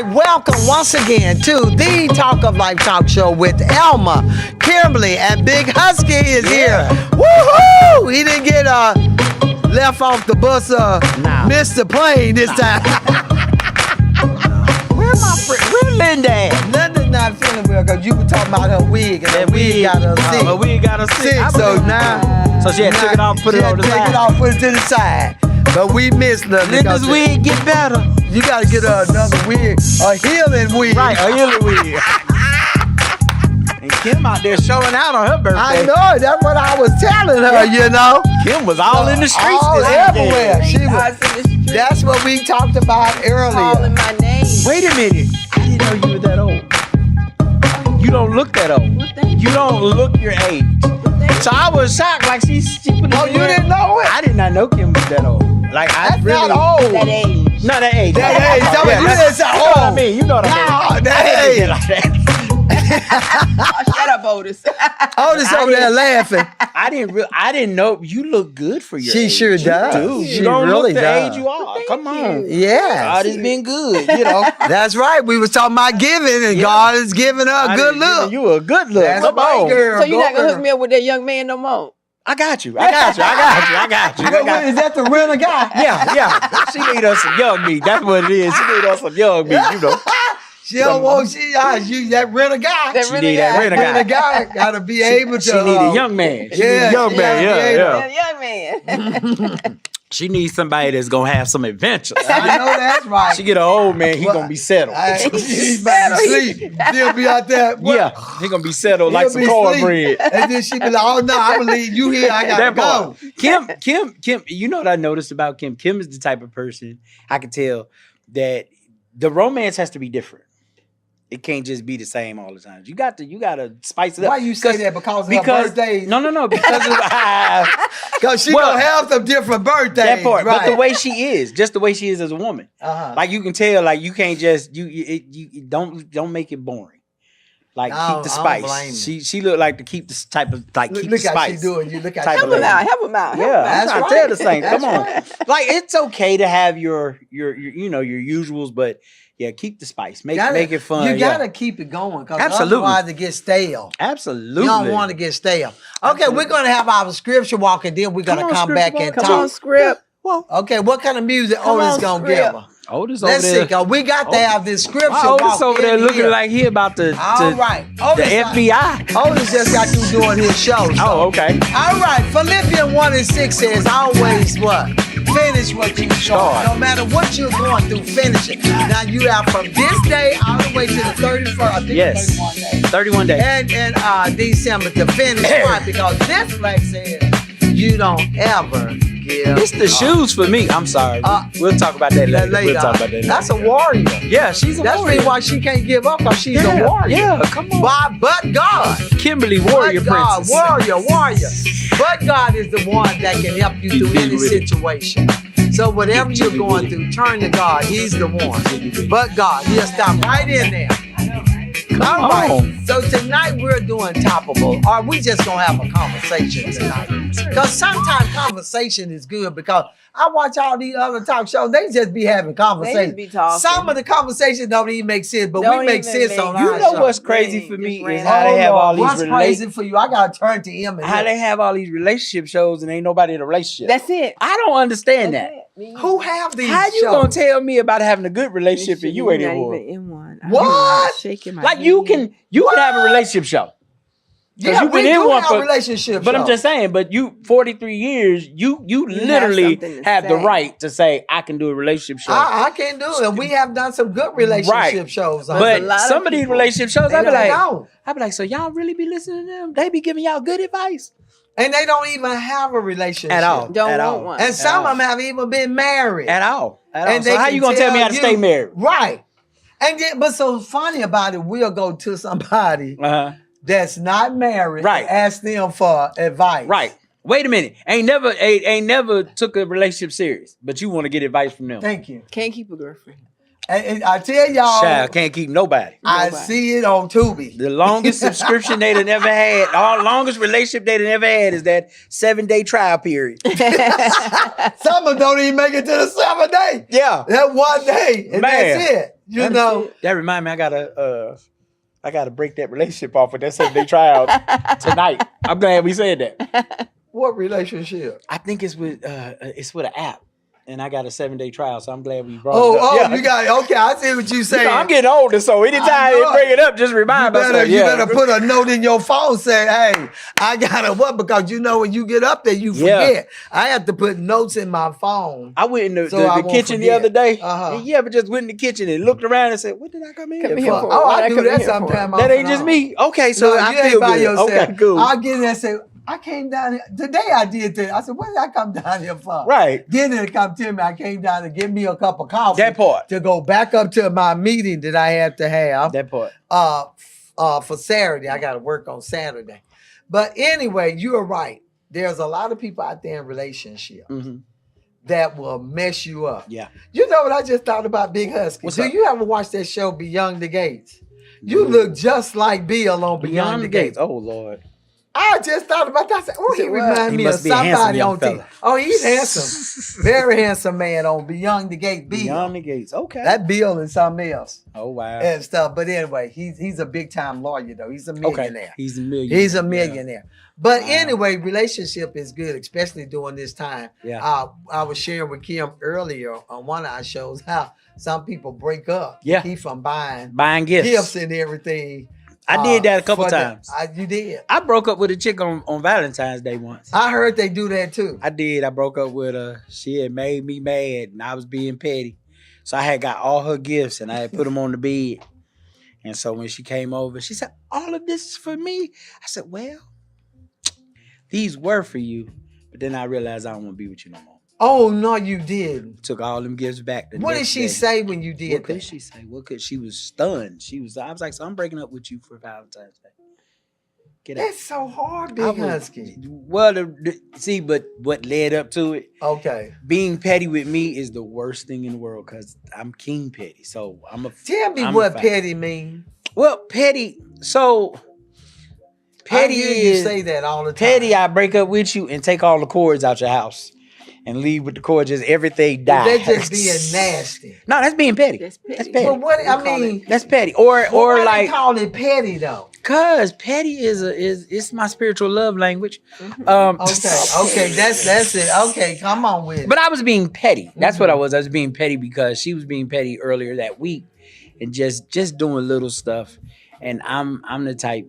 right, welcome once again to the Talk of Life Talk Show with Elma, Kimberley, and Big Husky is here. Woohoo! He didn't get left off the bus, missed the plane this time. Where's my friend? Where's Linda at? Linda's not feeling well because you were talking about her wig, and that wig got her sick. Her wig got her sick. So now, so she had to take it off, put it on the side. Take it off, put it to the side. But we missed Linda. Linda's wig get better. You gotta get her another wig, a healing wig. Right, a healing wig. And Kim out there showing out on her birthday. I know, that's what I was telling her, you know. Kim was all in the streets all this everywhere. weekend. She was, that's what we talked about earlier. Calling my name. Wait a minute. I didn't know you were that old. You don't look that old. Well, thank You don't look your age. So I was shocked, like she put it Oh, you didn't know it? I did not know Kim was that old. Like That's I really not old. that age. No, that age. That age. Tell me, you didn't say You know what I old. mean? You know what I mean? No, that age. Like that. Oh, shut up, Otis. Otis over there laughing. I didn't know you look good for your She age. sure does. Dude, She you don't really look the does. age you are. Come on. Yeah. God has been good, you know. That's right. We was talking about giving, and God is giving her a good look. You a good look. That's Come right, on. girl. So you're not gonna Go hook me up with that young man no more? I got you. I got you. I got you. I got you. I Wait, got is that the real guy? Yeah. She need us some young meat. That's what it is. She need us some young meat, you know. She don't want you that real guy. That She really need that guy. rent a Real guy. guy gotta be able to. She need a young man. She need yeah, a young she man. gotta be Yeah. Young man. She needs somebody that's gonna have some adventures. I know that's right. She get an old man, he gonna be settled. He's about to sleep. He'll be out there. Yeah, he gonna be settled like He'll some be cornbread. asleep. And then she be like, "Oh no, I'm gonna leave you here. I gotta That go." part. Kim, you know what I noticed about Kim? Kim is the type of person I can tell that the romance has to be different. It can't just be the same all the time. You got to spice it up. Why you say that? Because of her birthday? No, because of Because she Well, gonna have some different birthdays. that part. right? But the way she is, just the way she is as a woman, like you can tell, like you can't just you don't make it boring. Like I keep don't the spice. blame She look like to keep this type of keep Look the how spice. she doing. You look Type how she of Help him lady. out. Help him out. Yeah, I'm That's trying to right. tell the same. Come on, That's like it's okay to have your you know your usuals, but yeah, keep the spice. Make it fun. You yeah. gotta keep it going because Absolutely. otherwise it gets stale. Absolutely. You don't want to get stale. Okay, we're gonna have our scripture walk and then we're gonna Come on, come scripture back walk. and Come talk. on, script. Okay, what kind of music Come Otis on, gonna script. give her? Otis over Let's see, there. cause we got to have this scripture Why walk Otis over there in looking here. like he about to All right, Otis, the FBI. Otis just got through doing his show. so- Oh, okay. All right, Philippians 1:6 says, always what? Finish what you start. No matter what you're going through, finish it. Now you have from this day all the way to the 31st. I think Yes. 31 days. 31 days. And December to finish. Why? Because this flag says you don't ever give It's the shoes for me. I'm sorry. We'll talk about that later. We'll talk about that later. That's a warrior. Yeah, she's a That's the warrior. reason why she can't give up because she's a warrior. Yeah, come on. Why? But God. Kimberley, warrior But God, princess. warrior. But God is the one that can help you through any situation. So whatever you're going through, turn to God. He's the one. But God, He'll stop right in there. All right. on. So tonight we're doing topical, or we just gonna have a conversation tonight. Because sometimes conversation is good because I watch all these other talk shows, they just be having conversations. be talking. Some of the conversations don't even make sense, but Don't we make even sense make- on You our know show. what's crazy Dang, for just me ran is how they have all these What's crazy for you? I gotta turn to him and how hear. they have all these relationship shows and ain't nobody in a relationship. That's it. I don't understand that. Who have these How you shows? gonna tell me about having a good relationship and you ain't not in one? even in one. What? I'm shaking my Like you head. can have a relationship show. Yeah, you've we been in do one have for- relationship But I'm shows. just saying, but you 43 years, you literally something to have the say. right to say I can do a relationship show. I can't do it. And we have done some good relationship Right. shows. on But it. a lot some of of these people, relationship shows, They I be don't like, know. so y'all really be listening to them? They be giving y'all good advice And they don't even have a relationship. at all. Don't at want all. one. And some At of them have even been married. At all. At all. And So they how can you gonna tell me how to you- stay married? Right. And then, but so funny about it, we'll go to somebody that's not married Right. and ask them for advice. Right. Wait a minute. Ain't never took a relationship serious, but you want to get advice from them. Thank you. Can't keep a girlfriend. And I tell y'all, Child can't keep nobody. I Nobody. see it on Tubi. The longest subscription they'd have ever had, the longest relationship they'd have ever had is that 7-day trial period. Some of them don't even make it to the 7th day. Yeah. That one day. And Man. that's it. You know, That remind me, I gotta break that relationship off with that 7-day trial tonight. I'm glad we said that. what relationship? I think it's with an app, and I got a 7-day trial, so I'm glad we brought it up. Oh, you got okay. I see what you saying. I'm getting older, so anytime they bring it up, just remind myself. You better put a note in your phone saying, "Hey, I gotta what?" Because you know when you get up there, you forget. I have to put notes in my phone. I went in the kitchen the other day. And but just went in the kitchen and looked around and said, "What did I come in here for?" Oh, I do that sometimes. That ain't just me. Okay, so I feel by good. yourself. Okay, cool. I'll get in there and say, I came down here. Today I did that. I said, what did I come down here for? Right. Then it come to me. I came down to get me a cup of coffee. That part. To go back up to my meeting that I had to have. That part. For Saturday. I got to work on Saturday. But anyway, you're right. There's a lot of people out there in relationships that will mess you up. Yeah. You know what I just thought about Big Husky? What's Do up? you ever watch that show Beyond the Gates? You look just like Bill on Beyond the Gates. Oh, Lord. I just thought about that. I said, oh, he reminds me of somebody on TV. Oh, he's handsome. Very handsome man on Beyond the Gates. Bill. Beyond the Gates. Okay. That Bill and something else. Oh, wow. And stuff. But anyway, he's a big time lawyer, though. He's a millionaire. Okay. He's a millionaire. He's a millionaire. But anyway, relationship is good, especially during this time. Yeah. I was sharing with Kim earlier on one of our shows how some people break up to keep from buying gifts and everything. I did that a couple times. You did? I broke up with a chick on Valentine's Day once. I heard they do that too. I did. I broke up with her. She had made me mad and I was being petty. So I had got all her gifts and I had put them on the bed. And so when she came over, she said, all of this is for me. I said, well, these were for you. But then I realized I don't want to be with you no more. Oh, no, you didn't. Took all them gifts back. What did she say when you did What could she say? She was stunned. I was like, so I'm breaking up with you for Valentine's Day. Get out. That's so hard, Big Husky. Well, see, but what led up to it? Okay. Being petty with me is the worst thing in the world because I'm king petty. So Tell me what petty mean. Well, petty. So petty is you say that all the time. Petty. I break up with you and take all the cords out your house. And leave with the cord, just everything dies. That's just being nasty. No, that's being petty. That's petty. But what I mean, that's petty. Or why like they call it petty though? Cause petty is my spiritual love language. Okay, that's it. Okay, come on with it. But I was being petty. That's what I was. I was being petty because she was being petty earlier that week, and just doing little stuff. And I'm the type.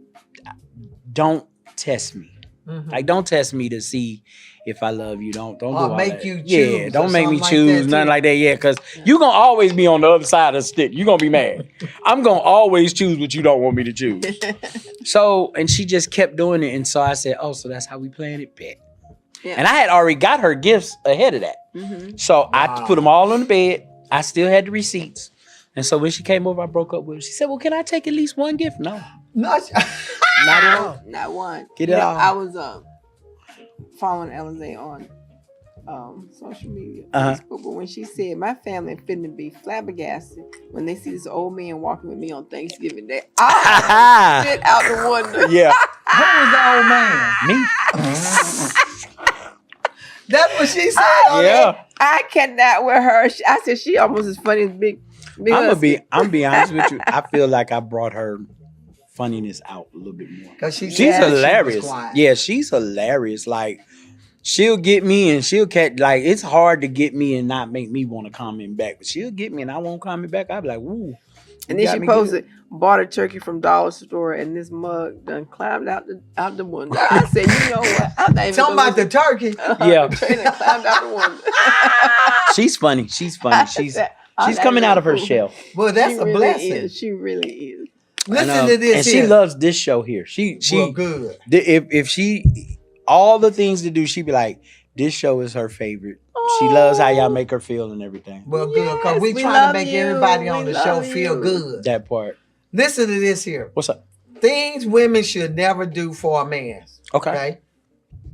Don't test me. Like don't test me to see if I love you. Don't do all make that. you choose. Yeah, don't make me choose nothing like that. Yeah, because Yeah. you're gonna always be on the other side of the stick. You're gonna be mad. I'm gonna always choose what you don't want me to choose. So, and she just kept doing it. And so I said, oh, so that's how we playing it, bet. Yeah. And I had already got her gifts ahead of that. So I put them all on the bed. I still had the receipts. And so when she came over, I broke up with her. She said, well, can I take at least one gift? No. No, Not at all. Not one. Get it all. I was following Alizé on social media, Facebook, but when she said my family finna be flabbergasted when they see this old man walking with me on Thanksgiving Day, I spit out the window. Yeah. who was the old man? Me. That's what she said. Yeah. I cannot with her. I said she almost as funny as Big Husky. I'm be honest with you. I feel like I brought her funniness out a little bit more. Because she's hilarious. She Yeah, she's hilarious. Like she'll get me and she'll catch. Like it's hard to get me and not make me want to comment back. But she'll get me and I won't comment back. I'll be like, "Woo." And then she posted, bought a turkey from Dollar Store, and this mug done climbed out the window. I said, you know what? I'm not even talking about the turkey. Yeah. And climbed out the window. She's funny. She's funny. She's coming out of her shell. Well, that's a blessing. She really is. Listen to this. And she loves this show here. She good. If she all the things to do, she'd be like, this show is her favorite. She loves how y'all make her feel and everything. Well, good, because we trying to make everybody on the show feel good. That part. Listen to this here. What's up? Things women should never do for a man. Okay.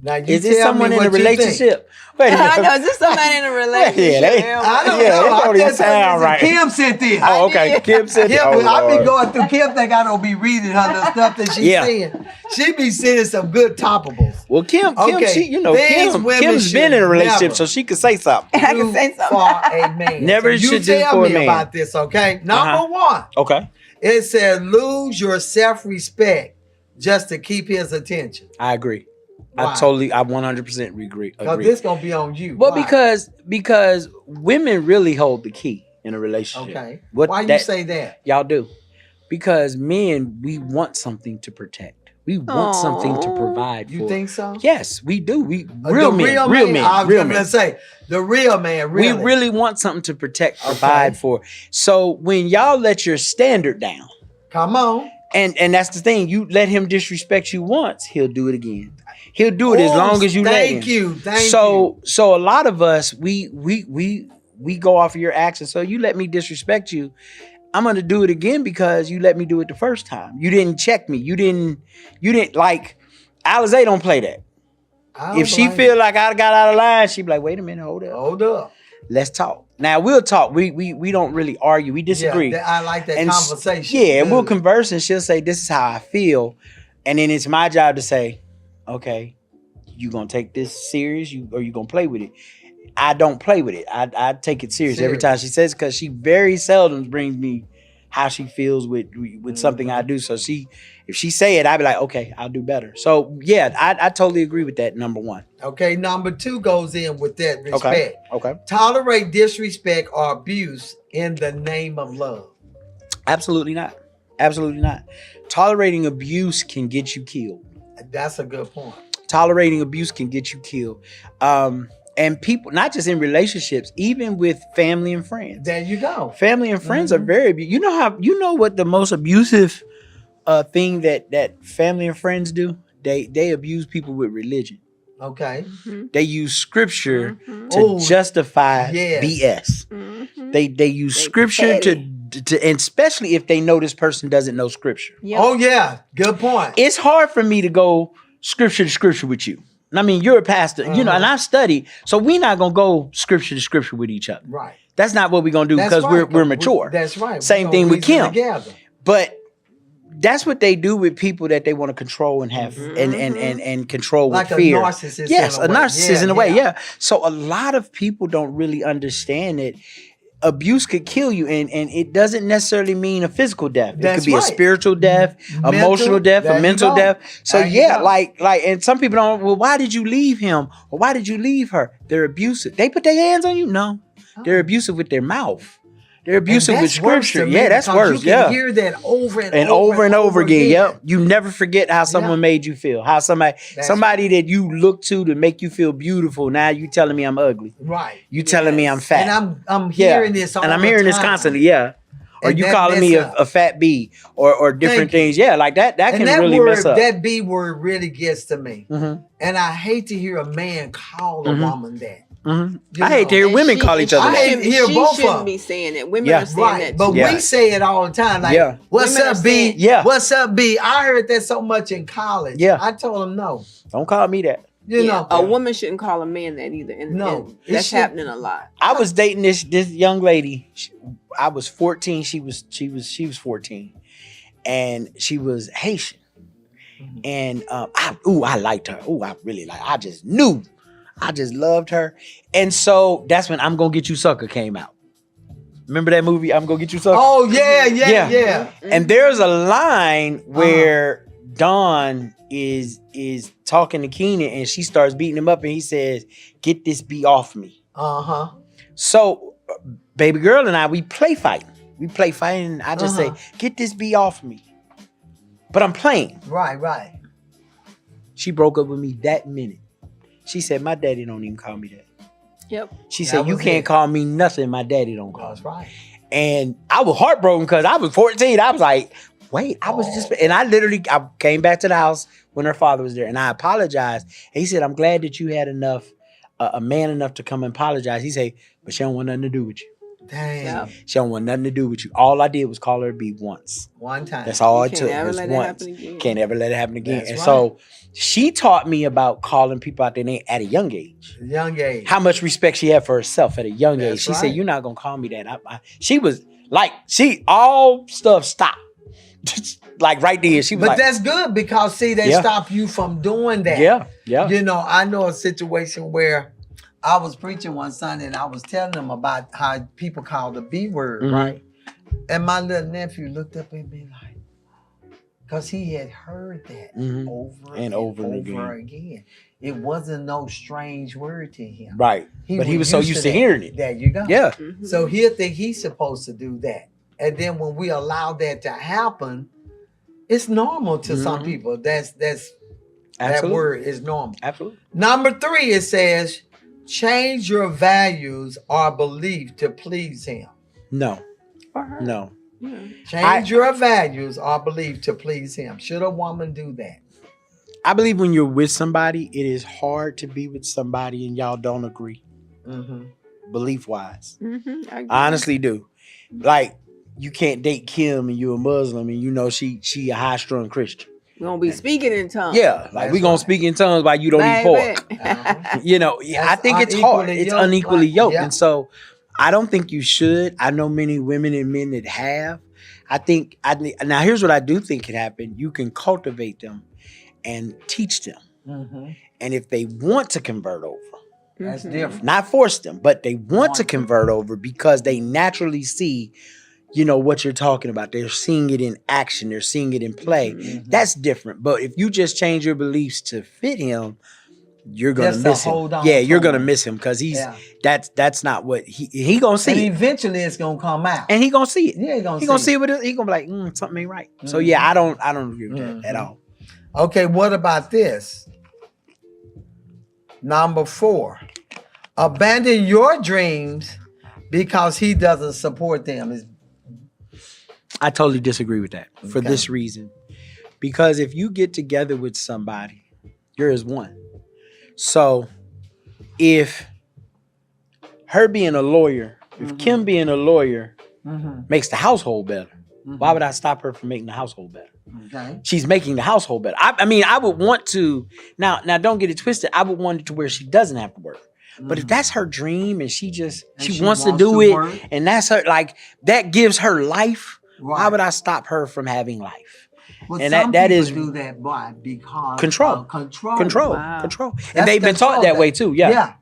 Now you Is this tell someone me in a what you think. relationship? Wait a I minute. know. Is this somebody in a relationship? Yeah, they- I don't Yeah, know. that don't I'm even just saying, sound right. Kim sent this. Oh, okay. Kim said Kim, that. I be Lord. going through. Kim think I don't be reading her the stuff that she's Yeah. saying. She be sending some good topables. Well, Kim, Okay, she, you know, things women Kim's been should in a relationship, never so she could say something. I can say something. For a man. Never so you should do tell for a me man. about this, okay? Number one, Okay, it says lose your self-respect just to keep his attention. I agree. Why? I 100% agree. Because this gonna be on you. Well, Why? because women really hold the key in a relationship. Okay. What Why you that- say that? Y'all do? Because men, we want something to protect. We want something to Aw. provide. You for. think so? Yes, we do. We The real men. I was Real just men. gonna say the real man. Really. We really want something to protect, provide Okay. for. So when y'all let your standard down, Come on. and that's the thing, you let him disrespect you once, he'll do it again. He'll do it as Oh, long as you let him. Thank you. So a lot of us, we go off of your actions. So you let me disrespect you, I'm gonna do it again because you let me do it the first time. You didn't check me. You didn't like Alizé don't play that. If she feel like I got out of line, she be like, wait a minute, hold up. Hold up. Let's talk. Now we'll talk. We don't really argue. We disagree. Yeah, I like that And conversation. Yeah, and we'll Good. converse and she'll say, this is how I feel. And then it's my job to say, okay, you gonna take this serious or you gonna play with it? I don't play with it. I take it serious every time she says, because she very seldom brings me how she feels with something I do. So if she say it, I'd be like, okay, I'll do better. So yeah, I totally agree with that. Number one. Okay, number two goes in with that respect. Okay. Tolerate disrespect or abuse in the name of love. Absolutely not. Absolutely not. Tolerating abuse can get you killed. That's a good point. Tolerating abuse can get you killed. And people, not just in relationships, even with family and friends. There you go. Family and friends are very, you know what the most abusive thing that family and friends do? They abuse people with religion. Okay. They use scripture to Oh, justify yes. BS. Mm-hmm. They use scripture to, and especially if they know this person doesn't know scripture. Yep. Oh yeah, good point. It's hard for me to go scripture to scripture with you. I mean, you're a pastor, you know, and I study, so we're not gonna go scripture to scripture with each other. Right. That's not what we're gonna do That's because right. we're mature. That's right. Same We're thing gonna with reason Kim. Together. But that's what they do with people that they want to control and have and control Like with a fear. narcissist. Yes, in a way. narcissist in a way. Yeah. So a lot of people don't really understand that abuse could kill you, and it doesn't necessarily mean a physical death. It That's could be a right. spiritual death, emotional death, There a you mental go. death. So There you yeah, go. like, and some people don't. Well, why did you leave him, or why did you leave her? They're abusive. They put their hands on you. No, they're abusive with their mouth. They're abusive with that's worse scripture. to me Yeah, that's because worse. You can Yeah. hear that over and Over again. Yep. You never forget how someone made you feel. How somebody that you look to make you feel beautiful. Now you telling me I'm ugly. Right. You telling me I'm fat. And I'm hearing this all and I'm the hearing this time. constantly. Yeah. Or And you that calling me mess a fat bee or different Thank you. things. Yeah, like that And can that really word, mess up. that B word really gets to me. Mhm. And I hate to hear a man call a woman that. Mhm. You I hate to know. hear And women she- call each and other I that. hate to hear she both of shouldn't them. be saying it. Women Yeah. are saying Right. that But too. Yeah. we say it all the time. Like, Yeah. what's Women up, are B? saying- Yeah. What's up, B? I heard that so much in college. Yeah. I told him no. Don't call me that. You Yeah, know. a woman shouldn't call a man that either. And, No, and it that's should- happening a lot. I was dating this young lady. I was 14. She was 14, and she was Haitian. And I liked her. I really like. I just knew. I just loved her. And so that's when I'm Gonna Get You Sucker came out. Remember that movie? I'm Gonna Get You Sucker. Oh yeah. And there's a line where Dawn is talking to Keenan, and she starts beating him up, and he says, "Get this B off me." Uh-huh. So, baby girl and I, we play fighting. And I just say, "Get this B off me." But I'm playing. Right. She broke up with me that minute. She said, "My daddy don't even call me that." Yep. She That said, "You was can't it. call me nothing. My daddy don't call That's me." right. And I was heartbroken because I was 14. I was like, wait, I was just, and I came back to the house when her father was there, and I apologized. And he said, "I'm glad that you had enough, a man enough to come and apologize." He said, "But she don't want nothing to do with you." Dang. Yep. She don't want nothing to do with you. All I did was call her B once. One time. That's all You it can't took. ever Was let it once. happen again. Can't ever let it happen again. That's And right. so she taught me about calling people out their name at a young age. Young age. How much respect she had for herself at a young That's age. She right. said, "You're not gonna call me that." She was like, all stuff stopped. Like right there, she was But like, that's good because see, they Yeah. stop you from doing that. yeah. You know, I know a situation where I was preaching one Sunday and I was telling them about how people call the B word, Mhm. right? And my little nephew looked up at me like, because he had heard that Mhm. over And over again. It wasn't no strange word to him. Right. But he was so used to that. hearing it. There you go. Yeah. Mhm. So he'll think he's supposed to do that. And then when we allow that to happen, it's normal to some Mhm. people. That's that Absolutely. word is normal. Absolutely. Number 3, it says, change your values or belief to please him. No. For her. No. Yeah. Change your values or belief to please him. Should a woman do that? I believe when you're with somebody, it is hard to be with somebody and y'all don't agree, Mm-hmm. belief wise. Mhm. I agree. I honestly do. Like, you can't date Kim and you're a Muslim and you know she a high strung Christian. We gonna be speaking in tongues. Yeah, like That's we gonna right. speak in tongues while you don't eat pork. Baby. Uh-huh. You know, I That's think it's hard. unequally It's yoked, unequally like, yoked, yeah. and so I don't think you should. I know many women and men that have. I think now here's what I do think can happen. You can cultivate them and teach them, Mm-hmm. and if they want to convert over, That's Mhm. different. not force them, but they want Want to to. convert over because they naturally see, what you're talking about. They're seeing it in action. They're seeing it in play. Mhm. That's different. But if you just change your beliefs to fit him, you're gonna Just to miss him. hold on Yeah, to you're gonna him. miss him because Yeah. that's not what he gonna see And it. eventually it's gonna come out. And he gonna see it. yeah, He gonna see it with it. He gonna be like, something ain't right. So Mhm. yeah, I don't agree with that at Mhm. all. Okay, what about this? Number 4. Abandon your dreams because he doesn't support them. I totally disagree with that for Okay. this reason. Because if you get together with somebody, you're as one. So if her being a lawyer, if Mhm. Kim being a lawyer Mm-hmm. makes the household better, why would I stop her from making the household better? Okay. She's making the household better. I mean, I would want to now don't get it twisted. I would want it to where she doesn't have to work. But if that's her dream and she wants to do it work, and that's her, like, that gives her life, why right. would I stop her from having life? Well, and some that people is do that. Why? Because control. Control. Wow. Control. That's And they've been taught control that way too. Yeah.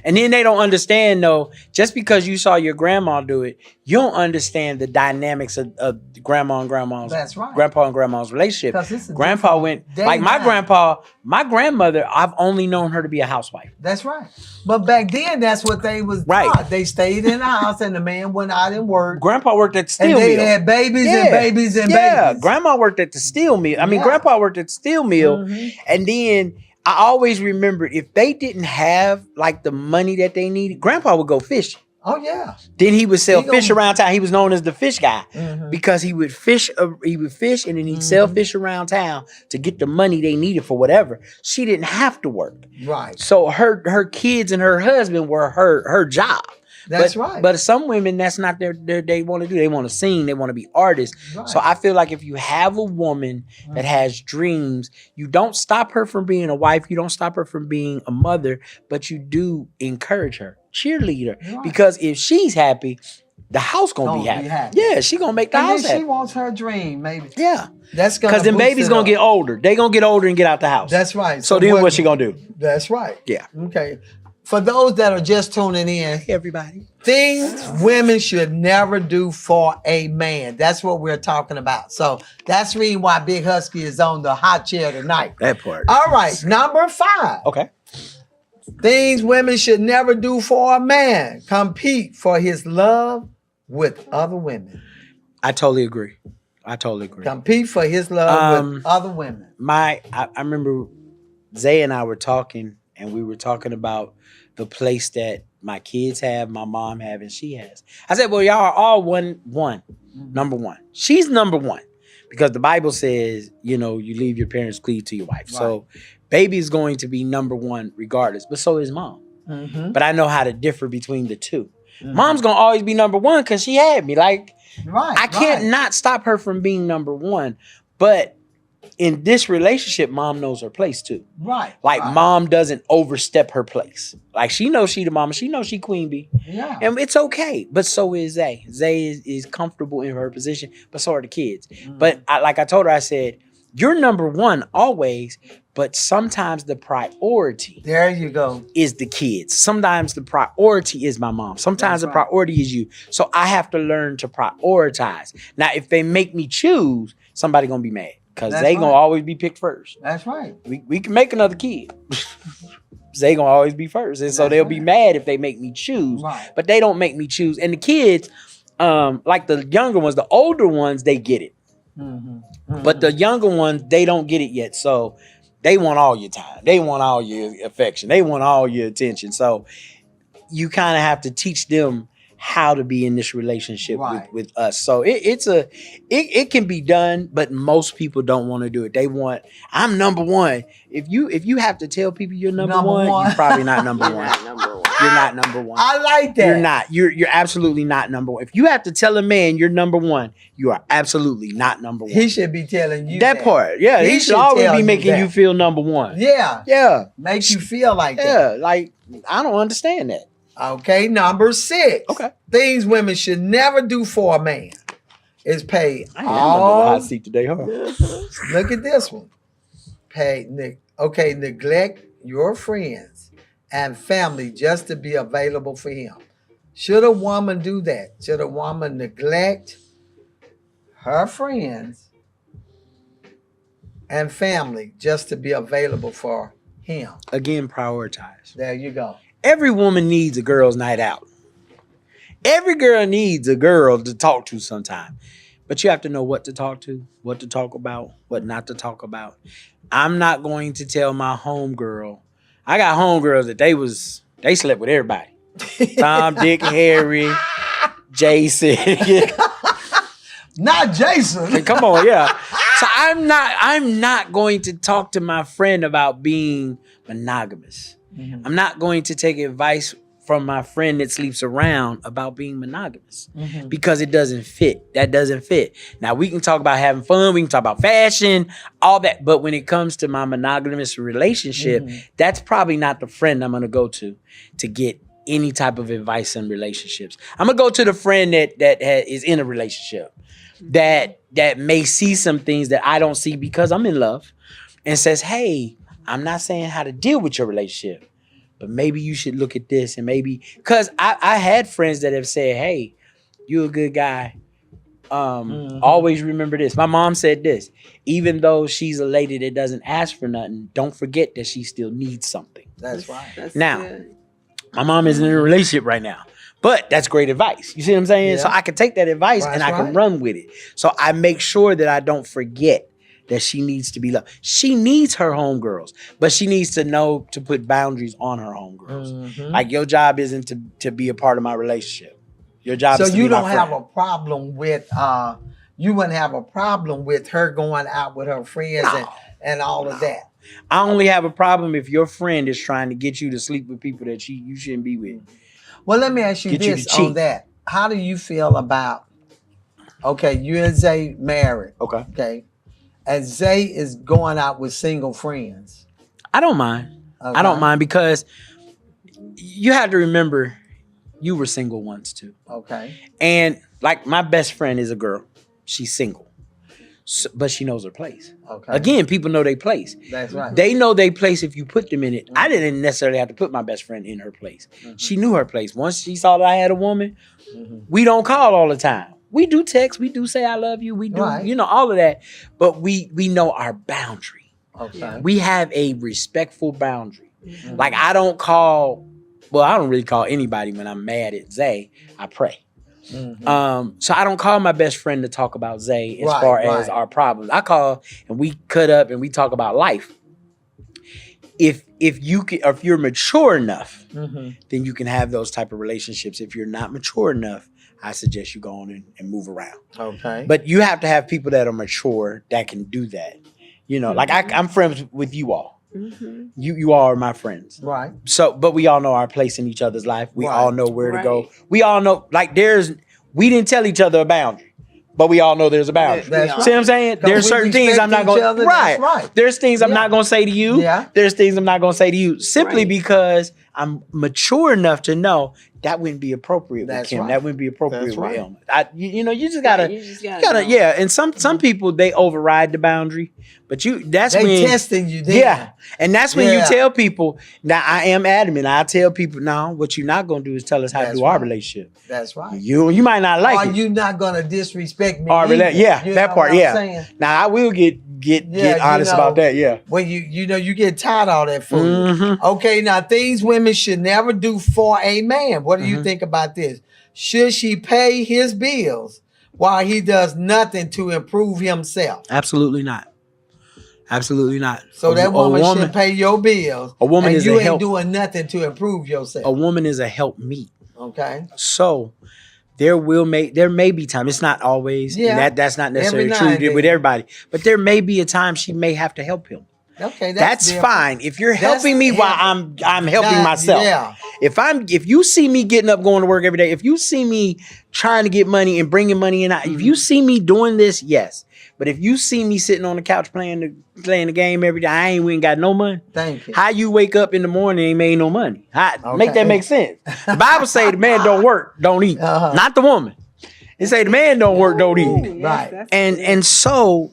And then they don't understand, though, just because you saw your grandma do it, you don't understand the dynamics of grandma and grandma's, That's right. grandpa and grandma's relationship. 'Cause it's a Grandpa different went, day like now. my grandmother, I've only known her to be a housewife. That's right. But back then, that's what they was Right. taught. They stayed in the house and the man went out and worked. Grandpa worked at the steel And they mill. had babies Yeah. and babies and Yeah, babies. grandma worked at the steel mill. I mean, Yeah. grandpa worked at the steel mill. Mhm. And then I always remembered if they didn't have like the money that they needed, grandpa would go fishing. Oh, yeah. Then he would sell He fish gonna- around town. He was known as the fish guy Mhm. because he would fish and then he'd sell Mhm. fish around town to get the money they needed for whatever. She didn't have to work. Right. So her kids and her husband were her job. That's but, right. But some women, that's not their they want to do. They want to sing. They want to be artists. Right. So I feel like if you have a woman that has dreams, you don't stop her from being a wife. You don't stop her from being a mother, but you do encourage her, cheerlead her. Right. Because if she's happy, the house gonna be happy. Yeah, she gonna make the and house then she happy. wants her dream, maybe. Yeah, That's gonna because then boost baby's it gonna up. get older. They gonna get older and get out the house. That's right. So then what she gonna do? That's right. Yeah. Okay. For those that are just tuning in, Hey, everybody. things women should never do for a man. That's what we're talking about. So that's the reason why Big Husky is on the hot chair tonight. That part. All right, number 5. Okay. Things women should never do for a man. Compete for his love with other women. I totally agree. Compete for his love with other women. I remember Zay and I were talking, and we were talking about the place that my kids have, my mom have, and she has. I said, well, y'all are all one, number one. She's number one because the Bible says, you leave your parents, cleave to your wife. Right. So baby is going to be number one regardless, but so is mom. Mm-hmm. But I know how to differ between the two. Mom's gonna always be number one because she had me. Like, Right. I can't not stop her from being number one. But in this relationship, mom knows her place too. Right. Like, right. mom doesn't overstep her place. Like, she knows she the mama. She knows she queen bee. Yeah. And it's okay. But so is Zay. Zay is comfortable in her position, but so are the kids. But like I told her, I said, you're number one always, but sometimes the priority There you go. is the kids. Sometimes the priority is my mom. Sometimes That's the right. priority is you. So I have to learn to prioritize. Now, if they make me choose, somebody gonna be mad because That's they gonna right. always be picked first. That's right. We can make another kid. They gonna always be first. And so That's they'll right. be mad if they make me choose. Right. But they don't make me choose. And the kids, like the younger ones, the older ones, they get it. But the younger ones, they don't get it yet. So they want all your time. They want all your affection. They want all your attention. So you kind of have to teach them how to be in this relationship Right. with us. So it can be done, but most people don't want to do it. They want, I'm number one. If you have to tell people you're number one, you're probably not number You're one. not number one. You're not number one. I like that. You're not. You're absolutely not number one. If you have to tell a man you're number one, you are absolutely not number one. He should be telling you that part. Yeah, he should always tell be you making that. you feel number one. Yeah. Yeah. Make you feel like that. Yeah. Like, I don't understand that. Okay, number 6. Okay. Things women should never do for a man is pay I ain't under the all. hot seat today, huh? Look at this one. Neglect your friends and family just to be available for him. Should a woman do that? Should a woman neglect her friends and family just to be available for him? Again, prioritize. There you go. Every woman needs a girl's night out. Every girl needs a girl to talk to sometime. But you have to know what to talk to, what to talk about, what not to talk about. I'm not going to tell my homegirl. I got homegirls that they slept with everybody. Tom, Dick, Harry, Jason. Not Jason. Come on, yeah. So I'm not going to talk to my friend about being monogamous. I'm not going to take advice from my friend that sleeps around about being monogamous because it doesn't fit. That doesn't fit. Now, we can talk about having fun. We can talk about fashion, all that. But when it comes to my monogamous relationship, that's probably not the friend I'm going to go to get any type of advice in relationships. I'm going to go to the friend that is in a relationship that may see some things that I don't see because I'm in love and says, hey, I'm not saying how to deal with your relationship, but maybe you should look at this and maybe, because I had friends that have said, hey, you're a good guy. Always remember this. My mom said this, even though she's a lady that doesn't ask for nothing, don't forget that she still needs something. That's right. That's Now, good. my mom isn't in a relationship right now, but that's great advice. You see what I'm saying? Yeah. So I can take that advice and I can right. run with it. So I make sure that I don't forget that she needs to be loved. She needs her homegirls, but she needs to know to put boundaries on her homegirls. Like, your job isn't to be a part of my relationship. Your job So is to you be my don't have friend. a problem with you wouldn't have a problem with her going out with her friends and all of that. I only have a problem if your friend is trying to get you to sleep with people that you shouldn't be with. Well, let me ask you Get you this to cheat. on that. How do you feel about you and Zay married, Okay. and Zay is going out with single friends? I don't mind. I don't mind because you have to remember you were single once too. Okay. And like, my best friend is a girl. She's single. So, but she knows her place. Okay. Again, people know their place. That's right. They know their place if you put them in it. I didn't necessarily have to put my best friend in her place. She knew her place. Once she saw that I had a woman, we don't call all the time. We do text. We do say I love you. We do, all of that. But we know our boundary. Okay. We have a respectful boundary. Like, I don't really call anybody when I'm mad at Zay. I pray. So I don't call my best friend to talk about Zay as far as our problems. I call and we cut up and we talk about life. If you're mature enough, then you can have those type of relationships. If you're not mature enough, I suggest you go on and move around. Okay. But you have to have people that are mature that can do that. Like, I'm friends with you all. You all are my friends. Right. So, but we all know our place in each other's life. We Right. all know where to go. Right. We all know, like, we didn't tell each other a boundary, but we all know there's a boundary. That's right. See what I'm saying? There's we certain things I'm not respect going each other, right. that's right. There's things I'm Yeah. not going to say to you. Yeah. There's things I'm not going to say to you simply Right. because I'm mature enough to know that wouldn't be appropriate with That's Kim. right. That wouldn't be appropriate That's with right. Elma. You just gotta, You just you gotta gotta, know. yeah. And some people they override the boundary, but that's They when testing you then. yeah, and that's when you Yeah. tell people. Now I am adamant. I tell people, no, what you're not gonna do is tell us how to That's do our right. relationship. That's right. You might not like Are it. you not gonna disrespect me? Our either? yeah, You that know part, what I'm yeah. saying? Now I will get Yeah, honest about that. Yeah. When you get tired of all that food. Mhm. Okay, now things women should never do for a man. What do Mm-hmm. you think about this? Should she pay his bills while he does nothing to improve himself? Absolutely not. Absolutely not. So A- that a woman should pay your bills. A woman and is you a ain't help. doing nothing to improve yourself. A woman is a help meet. Okay. So there may be time. It's not always. Yeah. And that's not necessarily Every now true and with then. everybody. But there may be a time she may have to help him. Okay, That's different. fine. If you're That's helping me while I'm helping That- myself. Yeah. If you see me getting up, going to work every day, if you see me trying to get money and bringing money in, if you see me doing this, yes. But if you see me sitting on the couch playing the game every day, we ain't got no money. Thank you. How you wake up in the morning and ain't made no money? Make Okay. that make sense. The Bible say the man don't work, don't eat. Uh-huh. Not the woman. It say the man don't work, don't eat. Yes, Right. that's And good. and so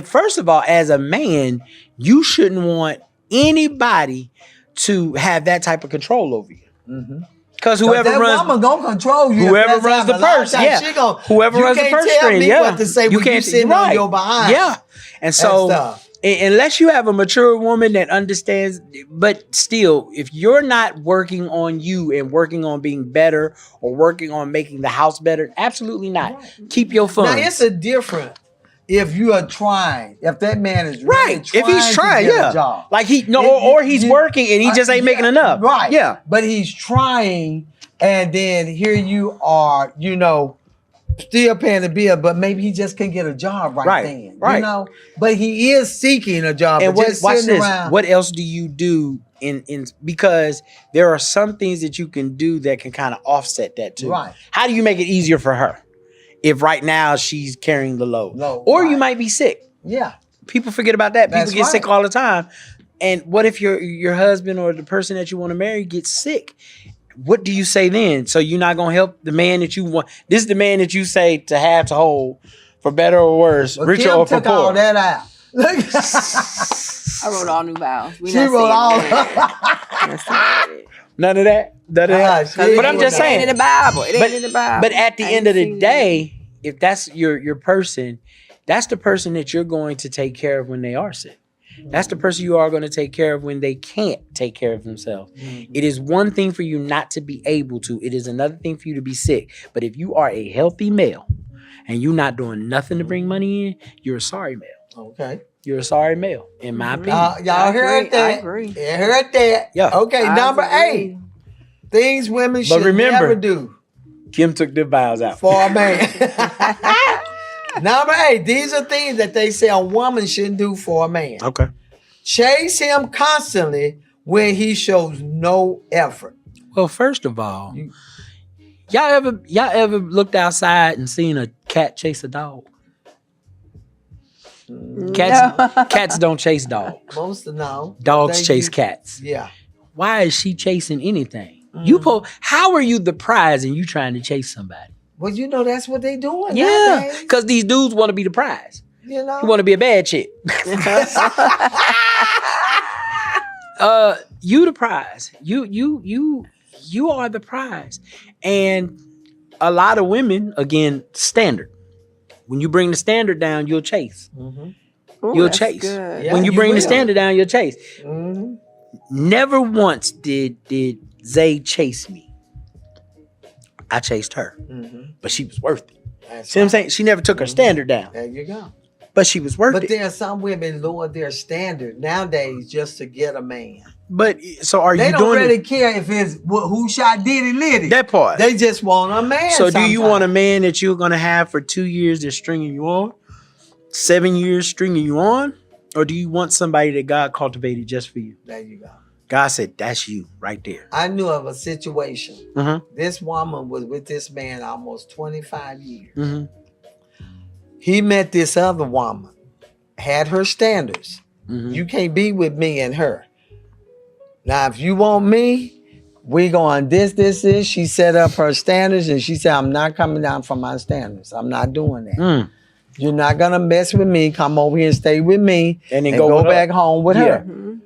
first of all, as a man, you shouldn't want anybody to have that type of control over you. Mhm. Because But whoever that runs woman gonna control you. if whoever that's runs the happening. A lot of purse, times yeah. she gonna- Whoever you runs the can't purse tell string, me yeah. what to say when you sitting on your behind. Yeah. And so stuff. unless you have a mature woman that understands, but still, if you're not working on you and working on being better or working on making the house better, absolutely not. Keep your fun. Now it's a different if you are trying. If that man is really Right. If he's trying, to get yeah. a job. Like If or he's you- working and he just ain't making yeah, enough. Right. Yeah. But he's trying, and then here you are, still paying the bill, but maybe he just can't get a job right then. Right. But he is seeking a job. And but watch just sitting this. around. What else do you do in because there are some things that you can do that can kind of offset that too. Right. How do you make it easier for her if right now she's carrying the load? Load, Or you right. might be sick. Yeah. People forget about that. That's People get sick right. all the time. And what if your husband or the person that you want to marry gets sick? What do you say then? So you're not gonna help the man that you want. This is the man that you say to have to hold, for better or worse, But richer Kim or for took all poor. that out. I wrote all new vows. We She not wrote saying all. that. That's not it. None of that. None of that. she But I'm ain't just It ain't saying. in the Bible. It ain't in the Bible. But at the I end ain't of the seen day, if that's your person, that's the person that you're going to take care of when they are sick. That's the person you are going to take care of when they can't take care of themselves. It is one thing for you not to be able to. It is another thing for you to be sick. But if you are a healthy male and you're not doing nothing to bring money in, you're a sorry male. Okay. You're a sorry male, in my opinion. Y'all I heard agree, that? I agree. You heard that? Yeah. Okay, I number agree. 8. Things women should remember- never do Kim took the vows out. for a man. Number 8. These are things that they say a woman shouldn't do for a man. Okay. Chase him constantly when he shows no effort. Well, first of all, y'all ever looked outside and seen a cat chase a dog? Cats don't chase dogs. Most of no. Dogs They chase do- cats. Yeah. Why is she chasing anything? Mm. How are you the prize and you trying to chase somebody? Well, that's what they doing. Yeah, nowadays, because these dudes want to be the prize. You know. You want to be a bad chick. You the prize. You are the prize. And a lot of women, again, standard. When you bring the standard down, you'll chase. Mhm. Ooh, You'll that's chase. good. Yeah, when you you bring the will. standard down, you'll chase. Mhm. Never once did Zay chase me. I chased her, Mhm. but she was worth it. That's See what I'm right. saying? She never took her standard down, There you go. but she was worth But it. there are some women lower their standard nowadays just to get a man. But so are They you don't doing really it? care if it's who shot Diddy Liddy. That part? They just want a man. So do you want a sometimes. man that you're gonna have for 2 years that's stringing you on, 7 years stringing you on, Or do you want somebody that God cultivated just for you? There you go. God said, that's you right there. I knew of a situation. Mm-hmm. This woman was with this man almost 25 years. Mm-hmm. He met this other woman, had her standards. Mm-hmm. You can't be with me and her. Now, if you want me, we going this. She set up her standards and she said, I'm not coming down from my standards. I'm not doing that. Mm. You're not going to mess with me. Come over here and stay with me And then go with back her. home with Yeah. her.